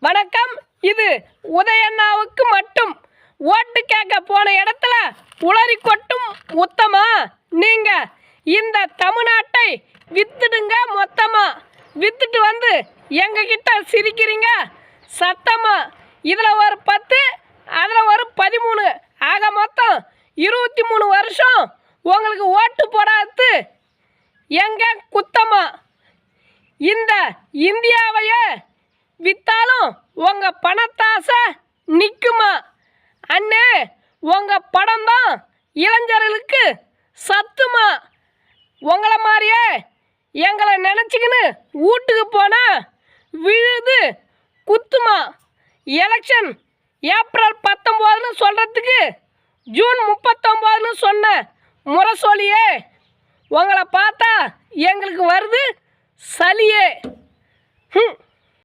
வணக்கம். இது உதயண்ணாவுக்கு மட்டும். ஓட்டு கேட்க போன இடத்துல உளறி கொட்டும் உத்தமா. நீங்க இந்த தமிழ்நாட்டை வித்துடுங்க மொத்தமா. வித்துட்டு வந்து எங்ககிட்ட சிரிக்கிறீங்க சத்தமா. இதில் ஒரு 10, அதில் ஒரு 13, ஆக மொத்தம் 23 வருஷம் உங்களுக்கு ஓட்டு போடாது எங்க குத்தமா. இந்த இந்தியாவையே வித்தாலும் உங்கள் பணத்தாசை நிற்குமா அண்ணே. உங்கள் படம் தான் இளைஞர்களுக்கு சத்துமா. உங்களை மாதிரியே எங்களை நினச்சிக்கின்னு வீட்டுக்கு போனால் விழுது குத்துமா. எலெக்ஷன் ஏப்ரல் 19ன்னு சொல்கிறதுக்கு ஜூன் 39ன்னு சொன்ன முரசொலியே. உங்களை பார்த்தா எங்களுக்கு வருது சலியே.